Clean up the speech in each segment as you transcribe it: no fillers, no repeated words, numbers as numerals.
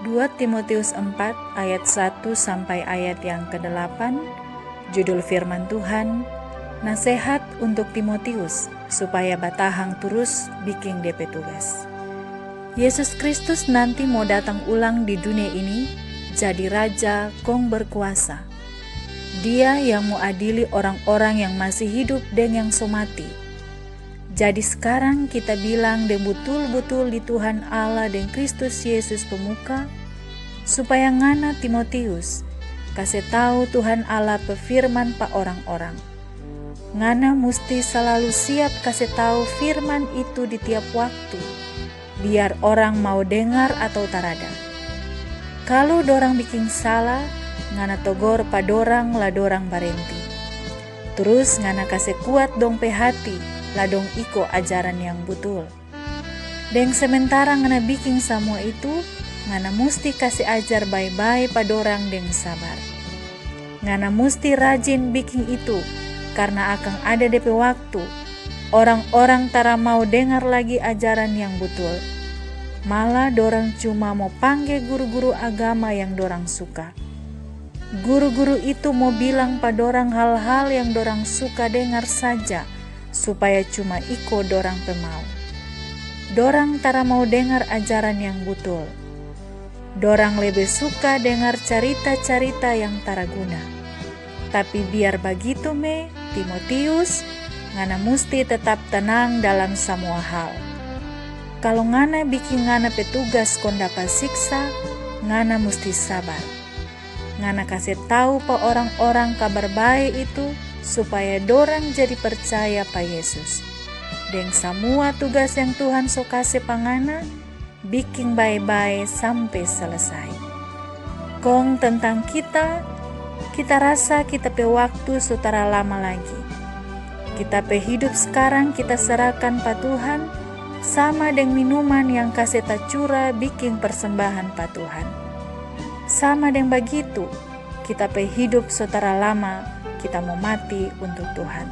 2 Timotius 4 ayat 1 sampai ayat yang ke-8, judul firman Tuhan, nasihat untuk Timotius supaya batahang terus bikin DP tugas. Yesus Kristus nanti mau datang ulang di dunia ini jadi raja kong berkuasa. Dia yang mau adili orang-orang yang masih hidup dan yang so mati. Jadi sekarang kita bilang dan betul-betul di Tuhan Allah dan Kristus Yesus pemuka, supaya ngana Timotius kasih tahu Tuhan Allah pefirman pa orang-orang. Ngana mesti selalu siap kasih tahu firman itu di tiap waktu, biar orang mau dengar atau tarada. Kalau dorang bikin salah, ngana togor pa dorang lah dorang barenti. Terus ngana kasih kuat dong pe hati, ladong iko ajaran yang betul. Dan sementara ngana bikin semua itu, ngana musti kasih ajar baik-baik pada orang dengan sabar. Ngana musti rajin bikin itu, karena akan ada DP waktu, orang-orang tara mau dengar lagi ajaran yang betul. Malah dorang cuma mau panggil guru-guru agama yang dorang suka. Guru-guru itu mau bilang pada dorang hal-hal yang dorang suka dengar saja, supaya cuma iko dorang pemau. Dorang tara mau dengar ajaran yang betul. Dorang lebih suka dengar cerita-cerita yang tara guna. Tapi biar begitu Timotius, ngana musti tetap tenang dalam semua hal. Kalau ngana bikin ngana petugas kon dapat siksa, ngana musti sabar. Ngana kasih tahu pa orang-orang kabar baik itu, supaya dorang jadi percaya pa Yesus. Dan semua tugas yang Tuhan so kasih pangana, bikin baik-baik sampai selesai. Kong tentang kita rasa kita pe waktu sutara lama lagi. Kita pe hidup sekarang kita serahkan pa Tuhan, sama dengan minuman yang kasih tacura bikin persembahan pa Tuhan. Sama dengan begitu, kita pe hidup sutara lama, kita mau mati untuk Tuhan.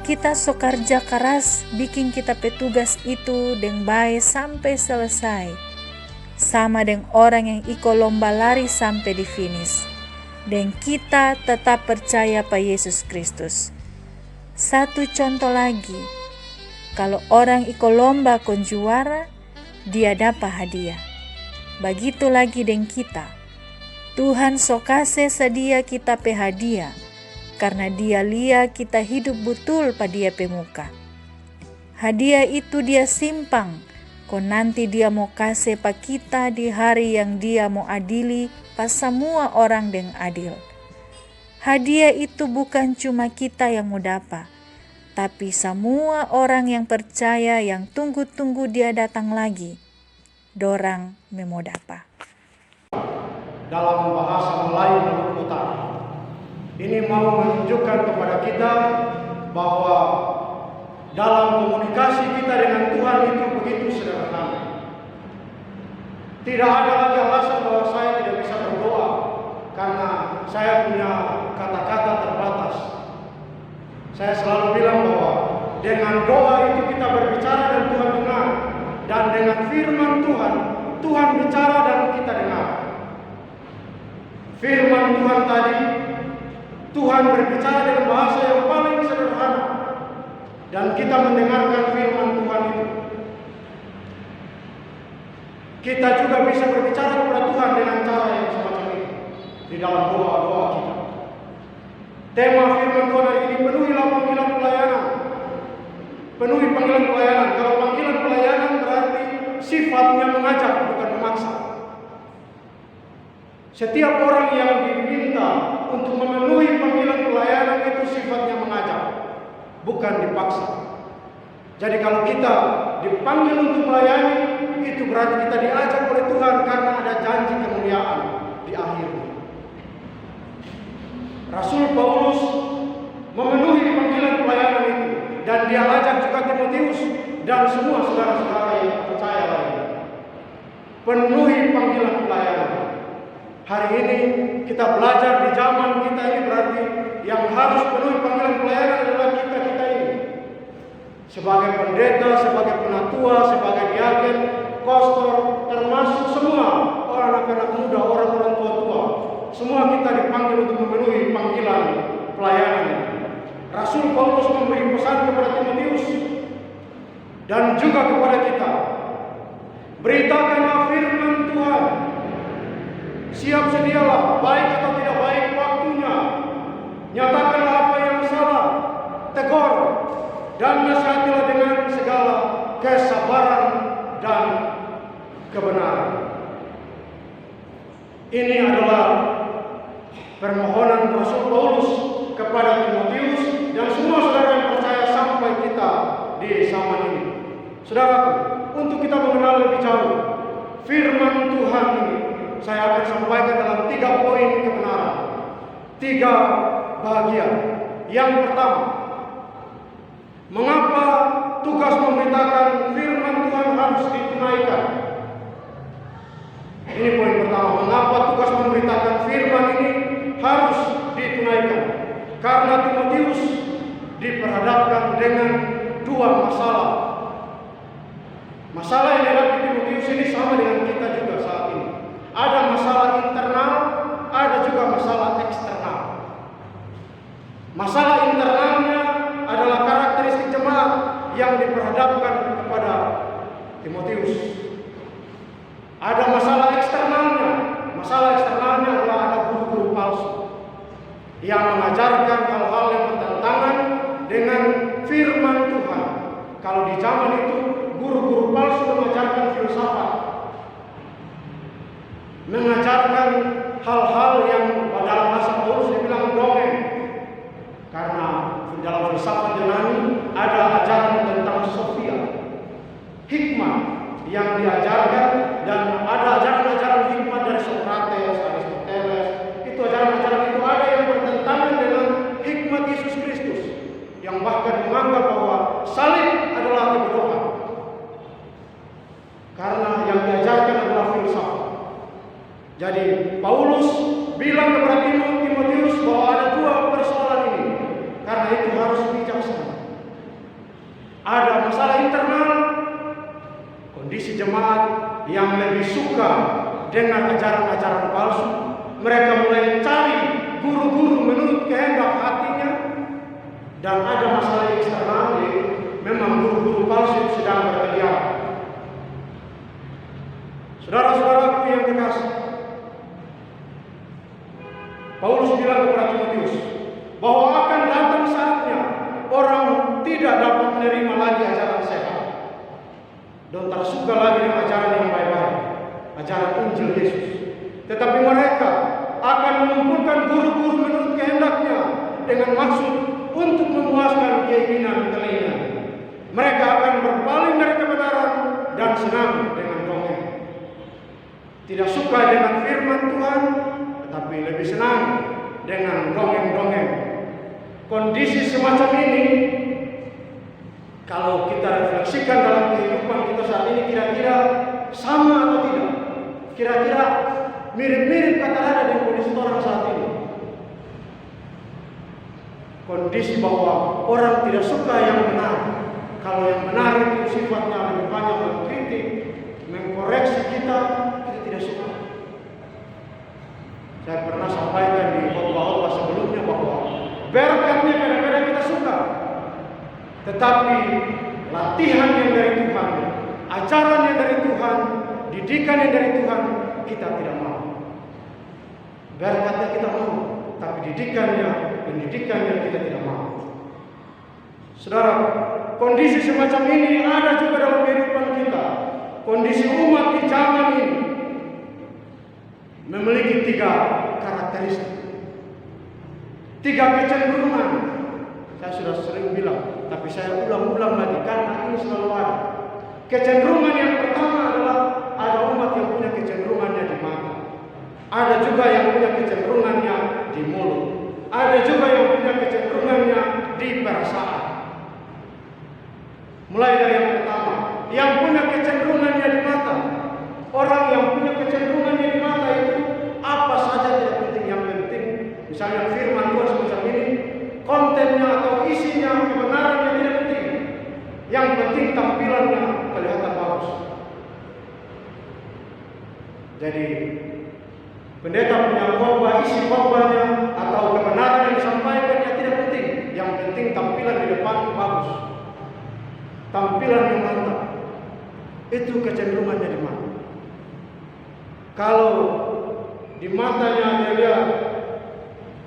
Kita so kerja keras bikin kita petugas itu dengan baik sampai selesai. Sama dengan orang yang iko lomba lari sampai di finish. Dan kita tetap percaya pada Yesus Kristus. Satu contoh lagi, kalau orang iko lomba kon juara, dia dapat hadiah. Begitu lagi dengan kita. Tuhan so kasih sedia kita pe hadiah, karena dia lihat kita hidup betul pada dia pe muka. Hadiah itu dia simpang, kon nanti dia mau kasih pa kita di hari yang dia mau adili pas semua orang dengan adil. Hadiah itu bukan cuma kita yang mau dapat, tapi semua orang yang percaya yang tunggu-tunggu dia datang lagi, dorang mau dapat. Dalam bahasa Melayu Maluku Utara, ini mau menunjukkan kepada kita bahwa dalam komunikasi kita dengan Tuhan itu begitu sederhana. Tidak ada lagi alasan bahwa saya tidak bisa berdoa karena saya punya kata-kata terbatas. Saya selalu bilang bahwa dengan doa itu kita berbicara dan Tuhan dengar, dan dengan firman Tuhan, Tuhan bicara dan kita dengar. Firman Tuhan tadi, Tuhan berbicara dengan bahasa yang paling sederhana, dan kita mendengarkan firman Tuhan itu. Kita juga bisa berbicara kepada Tuhan dengan cara yang semacam ini di dalam doa-doa kita. Tema firman Tuhan hari ini, penuhilah panggilan pelayanan. Penuhi panggilan pelayanan. Kalau panggilan pelayanan berarti sifatnya mengajak, bukan memaksa. Setiap orang yang diminta untuk memenuhi panggilan pelayanan itu sifatnya mengajak, bukan dipaksa. Jadi kalau kita dipanggil untuk melayani, itu berarti kita diajak oleh Tuhan karena ada janji kemuliaan di akhirnya. Rasul Paulus memenuhi panggilan pelayanan itu, dan dia ajak juga Timotius dan semua saudara-saudara yang percaya lainnya. Penuhi panggilan pelayanan. Hari ini kita belajar di zaman kita ini, berarti yang harus penuhi panggilan pelayanan adalah kita ini. Sebagai pendeta, sebagai penatua, sebagai diaken, kostor, termasuk semua pelayanan ini. Rasul Paulus memberi pesan kepada Timotius dan juga kepada kita. Beritakanlah firman Tuhan. Siap sedialah, baik atau tidak baik waktunya. Nyatakanlah apa yang salah, tegur, dan nasihatilah dengan segala kesabaran dan kebenaran. Ini adalah permohonan Rasul Paulus kepada Timotius dan semua saudara yang percaya sampai kita di zaman ini. Saudaraku, untuk kita mengenal lebih jauh firman Tuhan ini, saya akan sampaikan dalam 3 poin kebenaran, 3 bagian. Yang pertama, mengapa tugas memberitakan firman Tuhan harus ditunaikan? Ini poin pertama, mengapa tugas memberitakan firman ini harus ditunaikan? Karena Timotius diperhadapkan dengan 2 masalah. Masalah yang dihadapi Timotius ini sama dengan kita juga saat ini. Ada masalah internal, ada juga masalah eksternal. Masalah internalnya adalah karakteristik jemaat yang diperhadapkan kepada Timotius. Ada masalah eksternalnya. Masalah eksternalnya adalah ada guru-guru palsu yang mengajarkan hal-hal yang bertentangan dengan firman Tuhan. Kalau di zaman itu guru-guru palsu mengajarkan filsafat, mengajarkan hal-hal yang dalam bahasa Paulus dibilang dongeng. Karena dalam filsafat Yunani ada ajaran tentang Sophia, hikmah yang diajarkan, dan ada ajaran-ajaran hikmah dari Socrates, Aristoteles. Itu ajaran-ajaran itu ada yang bertentangan dengan hikmat Yesus Kristus, yang bahkan menganggap bahwa salib adalah kebodohan. Karena yang diajarkan adalah filsafat. Jadi Paulus bilang kepada Timotius bahwa ada 2 persoalan ini. Karena itu harus bijaksana. Ada masalah internal, kondisi jemaat yang lebih suka dengan ajaran-ajaran palsu. Mereka mulai cari guru-guru menurut kehendak hatinya. Dan ada masalah eksternal, memang guru-guru palsu sedang berkeliaran. Saudara-saudaraku yang kekasih, Paulus bilang kepada Timotius bahwa akan datang saatnya orang tidak dapat menerima lagi ajaran sehat dan tak suka lagi dengan ajaran yang baik-baik, ajaran Injil Yesus. Tetapi mereka akan mengumpulkan guru-guru menurut kehendaknya dengan maksud untuk memuaskan keinginan telinga. Mereka akan berpaling dari kebenaran dan senang dengan dongeng. Tidak suka dengan firman Tuhan, tetapi lebih senang dengan dongeng-dongeng. Kondisi semacam ini, kalau kita refleksikan dalam kehidupan kita saat ini, kira-kira sama atau tidak? Kira-kira mirip-mirip kata ada dengan kondisi orang saat ini. Kondisi bahwa orang tidak suka yang benar. Kalau yang benar itu sifatnya lebih banyak mengkritik, mengkoreksi kita tidak suka. Saya pernah sampaikan di khotbah-khotbah sebelumnya bahwa berkatnya kadang-kadang kita suka, tetapi latihan yang dari Tuhan, ajaran yang dari Tuhan, didikan yang dari Tuhan, kita tidak mau. Berkatnya kita mau, tapi pendidikannya kita tidak mau. Saudara, kondisi semacam ini ada juga dalam kehidupan kita. Kondisi umat di zaman ini memiliki 3 karakteristik, 3 kecenderungan. Saya sudah sering bilang, tapi saya ulang-ulang lagi karena ini selalu ada. Kecenderungan yang pertama adalah ada umat yang punya kecenderungannya di mata. Ada juga yang punya kecenderungannya di mulut. Ada juga yang punya kecenderungannya di perasaan. Mulai dari yang pertama, yang punya kecenderungannya di mata. Orang yang punya kecenderungannya di mata itu apa saja tidak penting. Yang penting, misalnya firman Tuhan semacam ini, kontennya atau isinya, kebenarannya tidak penting. Yang penting tampilannya kelihatan bagus. Jadi pendeta punya khotbah, isi khotbahnya atau kebenaran yang disampaikannya penting tampilan di depan bagus, tampilan yang mantap. Itu kecenderungannya di mata. Kalau di matanya dia lihat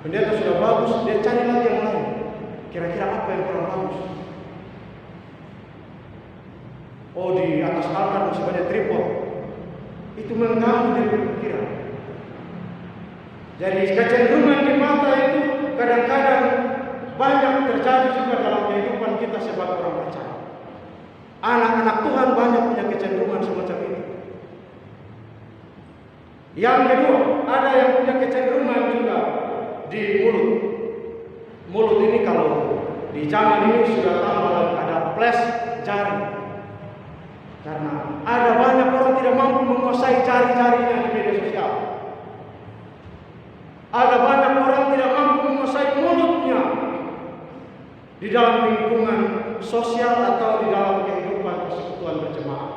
pendeta sudah bagus, dia cari lagi yang lain. Kira-kira apa yang kurang bagus? Oh, di atas altar masih banyak tripod. Itu mengganggu dia berpikiran. Jadi kecenderungan di mata itu kadang-kadang banyak terjadi juga dalam kehidupan kita sebagai orang percaya. Anak-anak Tuhan banyak punya kecenderungan semacam ini. Yang kedua, ada yang punya kecenderungan juga di mulut. Mulut ini kalau di zaman ini sudah tambah ada flash jari. Karena ada banyak orang tidak mampu menguasai jari-jarinya di media sosial. Ada banyak orang tidak mampu menguasai mulutnya di dalam lingkungan sosial atau di dalam kehidupan persekutuan berjemaah.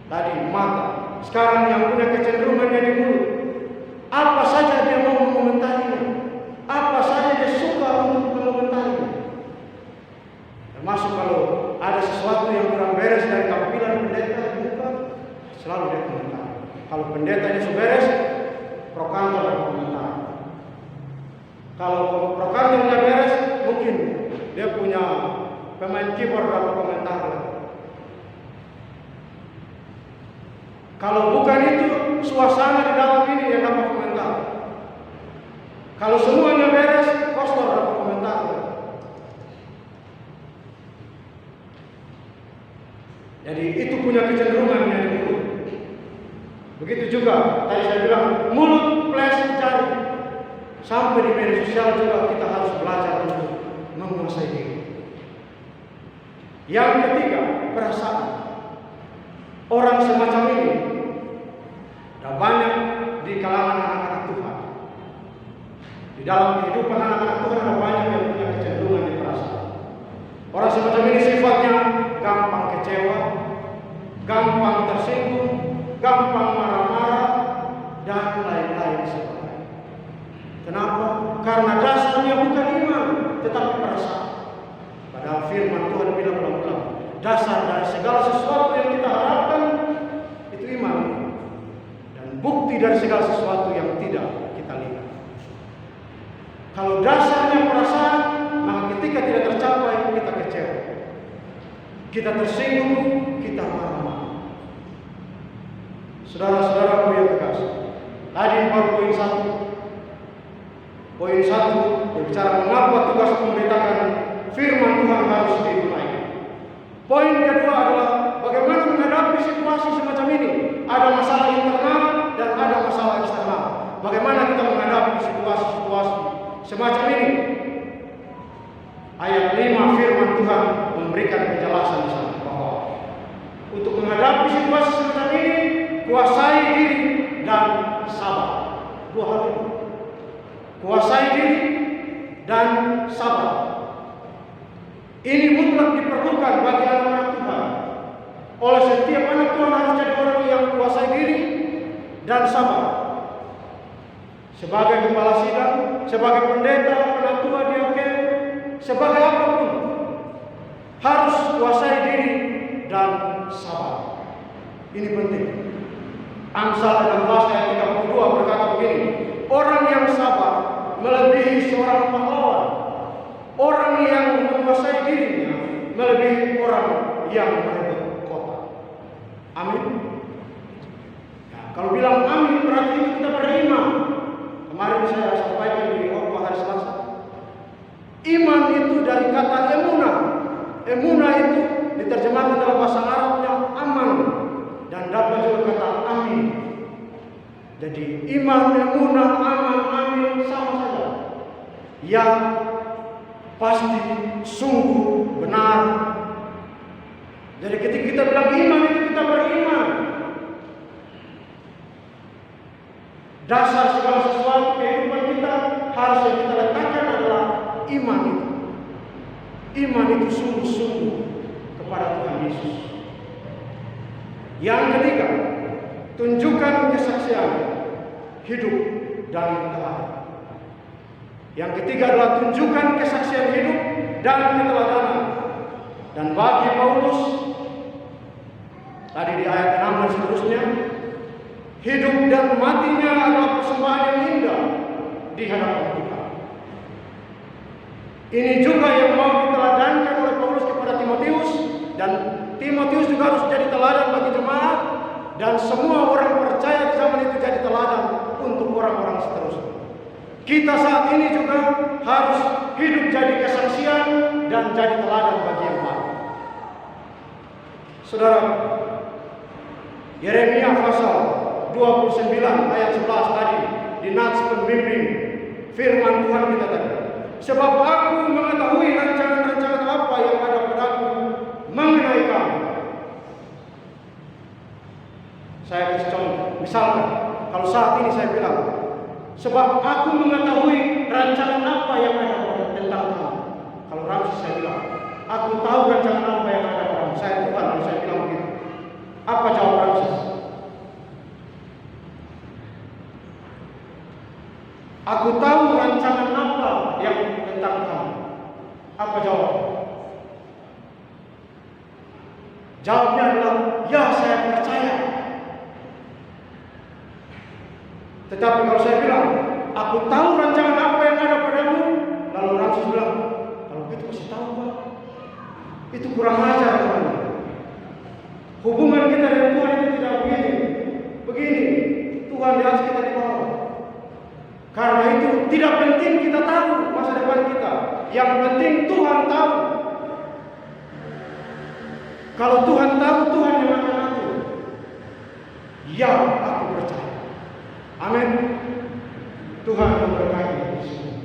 Tadi mata, sekarang yang punya kecenderungannya di mulut. Apa saja dia mau mengomentarinya, apa saja dia suka untuk mengomentarinya. Termasuk kalau ada sesuatu yang kurang beres dari tampilan pendeta di muka, selalu dia komentar. Kalau pendetanya sudah beres, prokantor ada komentar. Kalau prokantornya beres, mungkin dia punya pemain keyboard dapat komentar. Kalau bukan itu, suasana di dalam ini yang dapat komentar. Kalau semuanya beres, pastor dapat komentar. Jadi itu punya kecenderungan yang di mulut. Begitu juga tadi saya bilang mulut flash jari. Sampai di media sosial juga kita harus belajar untuk menguasai diri. Yang ketiga, perasaan. Orang semacam ini ada banyak di kalangan anak-anak Tuhan. Di dalam kehidupan anak-anak Tuhan ada banyak yang punya kecenderungan di perasaan. Orang semacam ini sifatnya gampang kecewa, gampang tersinggung, gampang marah-marah, dan lain-lain sebagainya. Kenapa? Karena dasarnya bukan iman, tetapi perasaan. Padahal firman Tuhan bilang ulang-ulang, dasar dari segala sesuatu yang kita harapkan itu iman, dan bukti dari segala sesuatu yang tidak kita lihat. Kalau dasarnya perasaan, maka ketika tidak tercapai kita kecewa, kita tersinggung, kita marah-marah. Saudara-saudaraku yang terkasih, tadi baru poin 1. Poin 1 berbicara mengapa tugas memberitakan firman Tuhan harus ditunaikan. Poin kedua adalah bagaimana menghadapi situasi semacam ini. Ada masalah internal dan ada masalah eksternal. Bagaimana kita menghadapi situasi-situasi semacam ini. Ayat 5 firman Tuhan memberikan penjelasan di sana bahwa untuk menghadapi situasi semacam ini, kuasai diri dan sabar. Dua hal itu. Kuasai diri dan sabar. Ini mutlak diperlukan bagi anak-anak Tuhan. Oleh setiap anak Tuhan harus jadi orang yang kuasai diri dan sabar. Sebagai kepala sidang, sebagai pendeta, penatua diaken, sebagai apapun, harus kuasai diri dan sabar. Ini penting. Amsal 16 ayat 32 berkata begini, orang yang sabar melebihi seorang pahlawan. Orang yang menguasai dirinya melebihi orang yang merebut kota. Amin. Nah, kalau bilang amin berarti kita beriman. Kemarin saya sampaikan di khotbah hari Selasa. Iman itu dari kata emunah. Emunah itu diterjemahkan dalam bahasa Arabnya aman dan dapat juga kata amin. Jadi iman, emunah, aman, amin sama saja. Yang pasti, sungguh, benar. Jadi ketika kita bilang iman itu kita beriman. Dasar segala sesuatu kehidupan kita harus yang kita letakkan adalah iman itu. Iman itu sungguh-sungguh kepada Tuhan Yesus. Yang ketiga, tunjukkan kesaksian hidup dan teladan. Yang ketiga adalah tunjukkan kesaksian hidup dan keteladanan. Dan bagi Paulus, tadi di ayat 6 dan seterusnya, hidup dan matinya adalah persembahan yang indah di hadapan kita. Ini juga yang mau diteladankan oleh Paulus kepada Timotius, dan Timotius juga harus jadi teladan bagi jemaat, dan semua orang percaya di zaman itu jadi teladan untuk orang-orang seterusnya. Kita saat ini juga harus hidup jadi kesaksian dan jadi teladan bagi yang lain. Saudara, Yeremia pasal 29 ayat 11 tadi di nats pembimbing firman Tuhan kita tadi. Sebab aku mengetahui rancangan-rancangan apa yang ada padaku mengenai kamu. Saya kasih contoh, misalkan kalau saat ini saya bilang, sebab aku mengetahui rancangan apa yang ada tentang kamu. Kalau Ramses saya bilang, aku tahu rancangan apa yang ada padamu. Saya Tuhan, kalau saya bilang begitu. Apa jawab Ramses? Aku tahu rancangan apa yang tentang kamu. Apa jawab? Jawabnya adalah, ya saya percaya. Tetapi kalau saya bilang, aku tahu rancangan apa yang ada padamu, lalu Ramses bilang, kalau begitu kasih tahu Pak. Itu kurang ajar teman. Hubungan kita dengan Tuhan itu tidak begini. Begini, Tuhan di atas kita di bawah. Karena itu tidak penting kita tahu masa depan kita. Yang penting Tuhan tahu. Kalau Tuhan tahu, Tuhan yang akan atur. Ya, aku percaya. Amin. Tuhan memberkati semua.